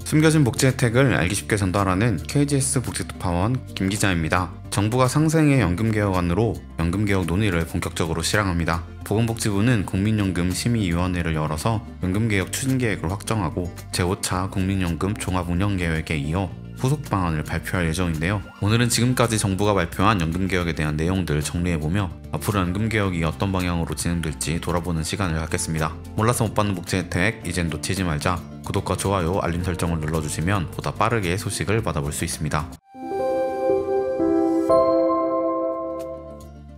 숨겨진 복지 혜택을 알기 쉽게 전달하는 KGS 복지특파원 김 기자입니다. 정부가 상생의 연금개혁안으로 연금개혁 논의를 본격적으로 실행합니다. 보건복지부는 국민연금 심의위원회를 열어서 연금개혁 추진계획을 확정하고 제5차 국민연금 종합운영계획에 이어 후속 방안을 발표할 예정인데요. 오늘은 지금까지 정부가 발표한 연금개혁에 대한 내용들을 정리해보며 앞으로 연금개혁이 어떤 방향으로 진행될지 돌아보는 시간을 갖겠습니다. 몰라서 못 받는 복지 혜택, 이젠 놓치지 말자. 구독과 좋아요, 알림 설정을 눌러주시면 보다 빠르게 소식을 받아볼 수 있습니다.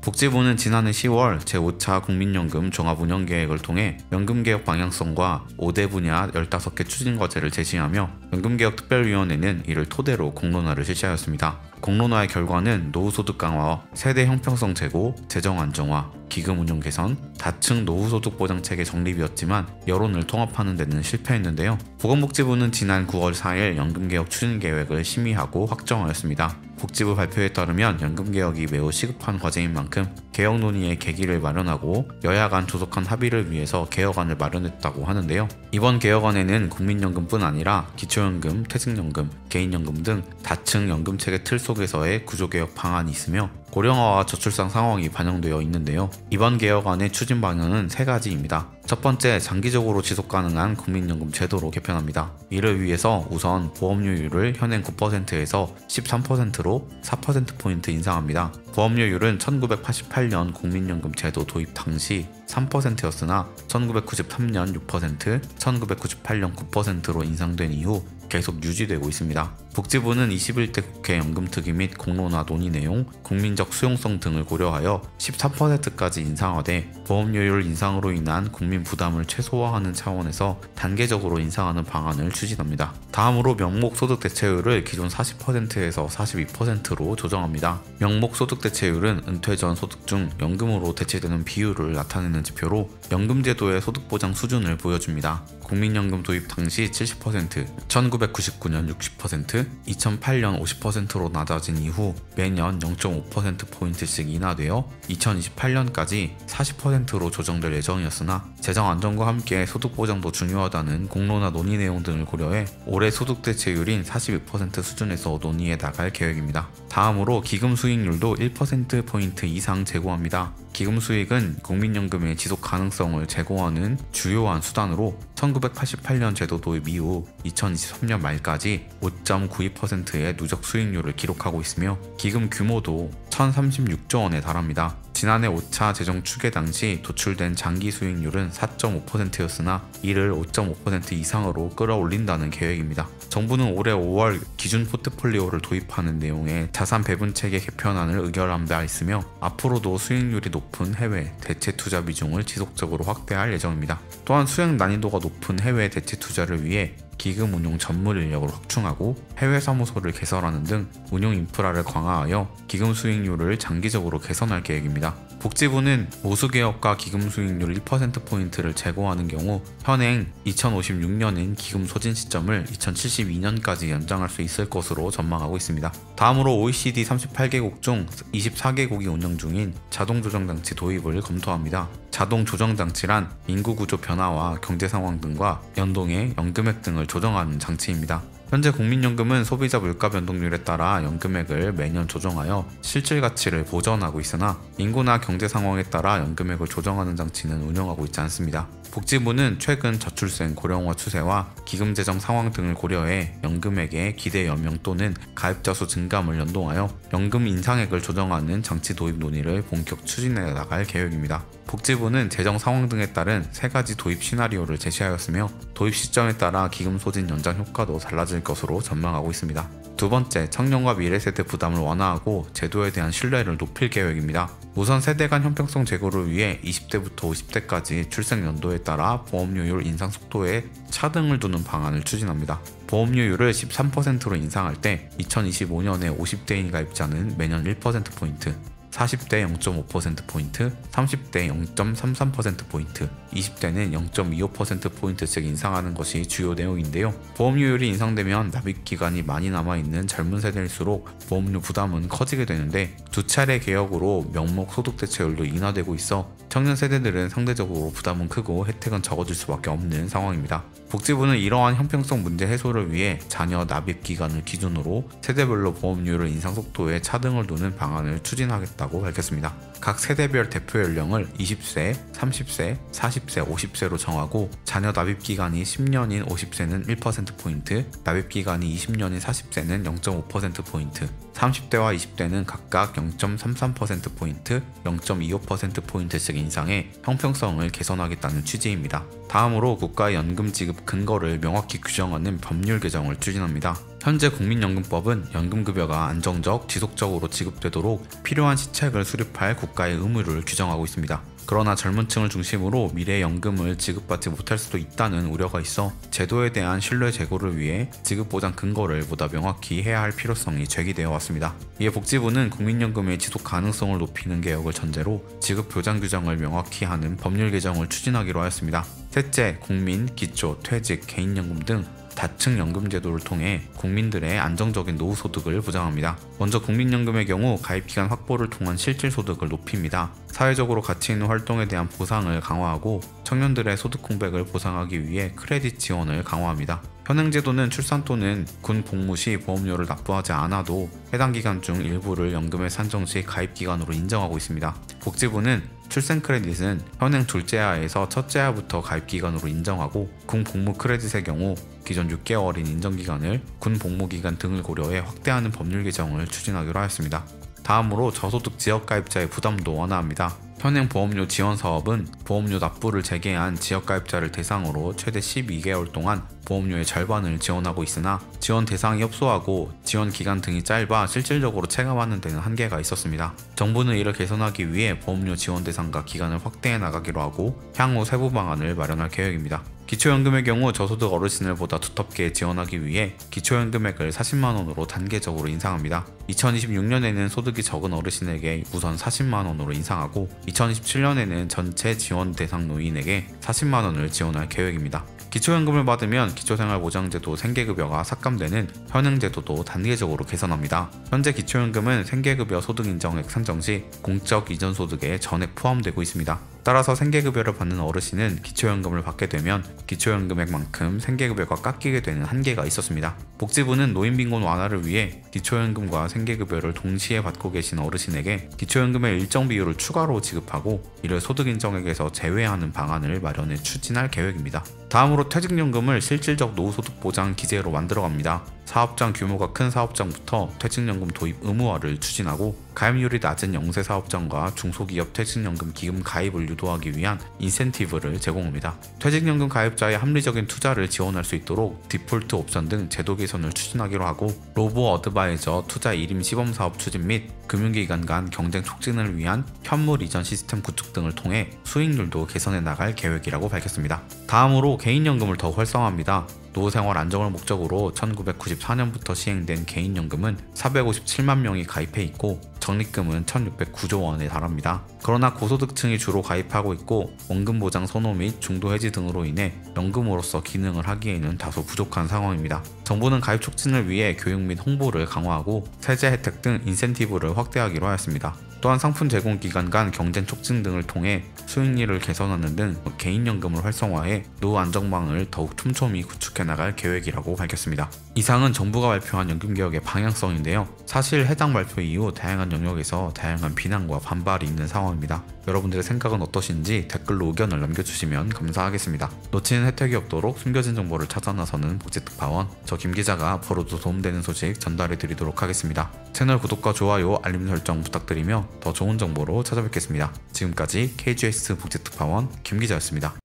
복지부는 지난해 10월 제5차 국민연금 종합운영계획을 통해 연금개혁 방향성과 5대 분야 15개 추진과제를 제시하며 연금개혁특별위원회는 이를 토대로 공론화를 실시하였습니다. 공론화의 결과는 노후소득 강화, 세대 형평성 제고, 재정 안정화, 기금 운용 개선, 다층 노후소득 보장체계 정립이었지만 여론을 통합하는 데는 실패했는데요. 보건복지부는 지난 9월 4일 연금개혁 추진계획을 심의하고 확정하였습니다. 복지부 발표에 따르면 연금개혁이 매우 시급한 과제인 만큼 개혁 논의의 계기를 마련하고 여야 간 조속한 합의를 위해서 개혁안을 마련했다고 하는데요. 이번 개혁안에는 국민연금뿐 아니라 기초연금, 퇴직연금, 개인연금 등 다층 연금체계 틀 속에서의 구조개혁 방안이 있으며 고령화와 저출산 상황이 반영되어 있는데요. 이번 개혁안의 추진 방향은 3가지입니다. 첫 번째, 장기적으로 지속가능한 국민연금 제도로 개편합니다. 이를 위해서 우선 보험료율을 현행 9%에서 13%로 4%포인트 인상합니다. 보험료율은 1988년 국민연금 제도 도입 당시 3%였으나 1993년 6%, 1998년 9%로 인상된 이후 계속 유지되고 있습니다. 복지부는 21대 국회 연금특위 및 공론화 논의 내용, 국민적 수용성 등을 고려하여 13%까지 인상하되 보험료율 인상으로 인한 국민 부담을 최소화하는 차원에서 단계적으로 인상하는 방안을 추진합니다. 다음으로 명목소득 대체율을 기존 40%에서 42%로 조정합니다. 명목소득 대체율은 은퇴 전 소득 중 연금으로 대체되는 비율을 나타내는 지표로 연금제도의 소득보장 수준을 보여줍니다. 국민연금 도입 당시 70%, 1999년 60%, 2008년 50%로 낮아진 이후 매년 0.5%포인트씩 인하되어 2028년까지 40%로 조정될 예정이었으나 재정 안정과 함께 소득 보장도 중요하다는 공론화 논의 내용 등을 고려해 올해 소득 대체율인 42% 수준에서 논의해 나갈 계획입니다. 다음으로 기금 수익률도 1%포인트 이상 제고합니다. 기금 수익은 국민연금의 지속 가능성을 제고하는 주요한 수단으로 1988년 제도 도입 이후 2023년 말까지 5.92%의 누적 수익률을 기록하고 있으며 기금 규모도 1036조 원에 달합니다. 지난해 5차 재정 추계 당시 도출된 장기 수익률은 4.5%였으나 이를 5.5% 이상으로 끌어올린다는 계획입니다. 정부는 올해 5월 기준 포트폴리오를 도입하는 내용의 자산 배분 체계 개편안을 의결한 바 있으며 앞으로도 수익률이 높은 해외 대체 투자 비중을 지속적으로 확대할 예정입니다. 또한 수행 난이도가 높은 해외 대체 투자를 위해 기금 운용 전문 인력을 확충하고 해외 사무소를 개설하는 등 운용 인프라를 강화하여 기금 수익률을 장기적으로 개선할 계획입니다. 복지부는 모수개혁과 기금 수익률 1%포인트를 제고하는 경우 현행 2056년인 기금 소진 시점을 2072년까지 연장할 수 있을 것으로 전망하고 있습니다. 다음으로 OECD 38개국 중 24개국이 운영 중인 자동조정장치 도입을 검토합니다. 자동조정장치란 인구구조 변화와 경제상황 등과 연동해 연금액 등을 조정하는 장치입니다. 현재 국민연금은 소비자 물가 변동률에 따라 연금액을 매년 조정하여 실질 가치를 보전하고 있으나 인구나 경제 상황에 따라 연금액을 조정하는 장치는 운영하고 있지 않습니다. 복지부는 최근 저출생 고령화 추세와 기금 재정 상황 등을 고려해 연금액의 기대 연명 또는 가입자 수 증감을 연동하여 연금 인상액을 조정하는 장치 도입 논의를 본격 추진해 나갈 계획입니다. 복지부는 재정 상황 등에 따른 3가지 도입 시나리오를 제시하였으며 도입 시점에 따라 기금 소진 연장 효과도 달라질 것으로 전망하고 있습니다. 두 번째, 청년과 미래세대 부담을 완화하고 제도에 대한 신뢰를 높일 계획입니다. 우선 세대 간 형평성 제고를 위해 20대부터 50대까지 출생 연도에 따라 보험료율 인상 속도에 차등을 두는 방안을 추진합니다. 보험료율을 13%로 인상할 때 2025년에 50대인 가입자는 매년 1%포인트, 40대 0.5%포인트, 30대 0.33%포인트, 20대는 0.25%포인트씩 인상하는 것이 주요 내용인데요. 보험료율이 인상되면 납입기간이 많이 남아있는 젊은 세대일수록 보험료 부담은 커지게 되는데 두 차례 개혁으로 명목 소득 대체율도 인하되고 있어 청년 세대들은 상대적으로 부담은 크고 혜택은 적어질 수밖에 없는 상황입니다. 복지부는 이러한 형평성 문제 해소를 위해 자녀 납입 기간을 기준으로 세대별로 보험료율 인상 속도에 차등을 두는 방안을 추진하겠다고 밝혔습니다. 각 세대별 대표 연령을 20세, 30세, 40세, 50세로 정하고 자녀 납입 기간이 10년인 50세는 1%포인트, 납입 기간이 20년인 40세는 0.5%포인트, 30대와 20대는 각각 0.33%포인트, 0.25%포인트씩 인상해 형평성을 개선하겠다는 취지입니다. 다음으로 국가의 연금 지급 근거를 명확히 규정하는 법률 개정을 추진합니다. 현재 국민연금법은 연금급여가 안정적, 지속적으로 지급되도록 필요한 시책을 수립할 국가의 의무를 규정하고 있습니다. 그러나 젊은 층을 중심으로 미래 연금을 지급받지 못할 수도 있다는 우려가 있어 제도에 대한 신뢰 제고를 위해 지급보장 근거를 보다 명확히 해야 할 필요성이 제기되어 왔습니다. 이에 복지부는 국민연금의 지속 가능성을 높이는 개혁을 전제로 지급 보장 규정을 명확히 하는 법률 개정을 추진하기로 하였습니다. 셋째, 국민, 기초, 퇴직, 개인연금 등 다층 연금 제도를 통해 국민들의 안정적인 노후 소득을 보장합니다. 먼저 국민연금의 경우 가입기간 확보를 통한 실질 소득을 높입니다. 사회적으로 가치 있는 활동에 대한 보상을 강화하고 청년들의 소득 공백을 보상하기 위해 크레딧 지원을 강화합니다. 현행 제도는 출산 또는 군 복무 시 보험료를 납부하지 않아도 해당 기간 중 일부를 연금에 산정 시 가입기간으로 인정하고 있습니다. 복지부는 출생 크레딧은 현행 둘째아에서 첫째아부터 가입기간으로 인정하고 군 복무 크레딧의 경우 기존 6개월인 인정기간을 군 복무기간 등을 고려해 확대하는 법률 개정을 추진하기로 하였습니다. 다음으로 저소득 지역가입자의 부담도 완화합니다. 현행 보험료 지원 사업은 보험료 납부를 재개한 지역가입자를 대상으로 최대 12개월 동안 보험료의 절반을 지원하고 있으나 지원 대상이 협소하고 지원 기간 등이 짧아 실질적으로 체감하는 데는 한계가 있었습니다. 정부는 이를 개선하기 위해 보험료 지원 대상과 기간을 확대해 나가기로 하고 향후 세부 방안을 마련할 계획입니다. 기초연금의 경우 저소득 어르신을 보다 두텁게 지원하기 위해 기초연금액을 40만원으로 단계적으로 인상합니다. 2026년에는 소득이 적은 어르신에게 우선 40만원으로 인상하고 2027년에는 전체 지원 대상 노인에게 40만원을 지원할 계획입니다. 기초연금을 받으면 기초생활보장제도 생계급여가 삭감되는 현행 제도도 단계적으로 개선합니다. 현재 기초연금은 생계급여 소득인정액 산정 시 공적 이전 소득에 전액 포함되고 있습니다. 따라서 생계급여를 받는 어르신은 기초연금을 받게 되면 기초연금액만큼 생계급여가 깎이게 되는 한계가 있었습니다. 복지부는 노인빈곤 완화를 위해 기초연금과 생계급여를 동시에 받고 계신 어르신에게 기초연금의 일정 비율을 추가로 지급하고 이를 소득인정액에서 제외하는 방안을 마련해 추진할 계획입니다. 다음으로 퇴직연금을 실질적 노후소득 보장 기제로 만들어갑니다. 사업장 규모가 큰 사업장부터 퇴직연금 도입 의무화를 추진하고 가입률이 낮은 영세 사업장과 중소기업 퇴직연금 기금 가입을 유도하기 위한 인센티브를 제공합니다. 퇴직연금 가입자의 합리적인 투자를 지원할 수 있도록 디폴트 옵션 등 제도 개선을 추진하기로 하고 로보 어드바이저 투자 1임 시범 사업 추진 및 금융기관 간 경쟁 촉진을 위한 현물 이전 시스템 구축 등을 통해 수익률도 개선해 나갈 계획이라고 밝혔습니다. 다음으로 개인연금을 더 활성화합니다. 노후생활 안정을 목적으로 1994년부터 시행된 개인연금은 457만 명이 가입해 있고 적립금은 1609조 원에 달합니다. 그러나 고소득층이 주로 가입하고 있고 원금보장 선호 및 중도 해지 등으로 인해 연금으로서 기능을 하기에는 다소 부족한 상황입니다. 정부는 가입 촉진을 위해 교육 및 홍보를 강화하고 세제 혜택 등 인센티브를 확대하기로 하였습니다. 또한 상품 제공 기관 간 경쟁 촉진 등을 통해 수익률을 개선하는 등 개인연금을 활성화해 노후 안정망을 더욱 촘촘히 구축해 나갈 계획이라고 밝혔습니다. 이상은 정부가 발표한 연금개혁의 방향성인데요. 사실 해당 발표 이후 다양한 영역에서 다양한 비난과 반발이 있는 상황입니다. 여러분들의 생각은 어떠신지 댓글로 의견을 남겨주시면 감사하겠습니다. 놓치는 혜택이 없도록 숨겨진 정보를 찾아 나서는 복지특파원, 저 김기자가 앞으로도 도움되는 소식 전달해 드리도록 하겠습니다. 채널 구독과 좋아요, 알림 설정 부탁드리며 더 좋은 정보로 찾아뵙겠습니다. 지금까지 KGS 복지특파원 김기자였습니다.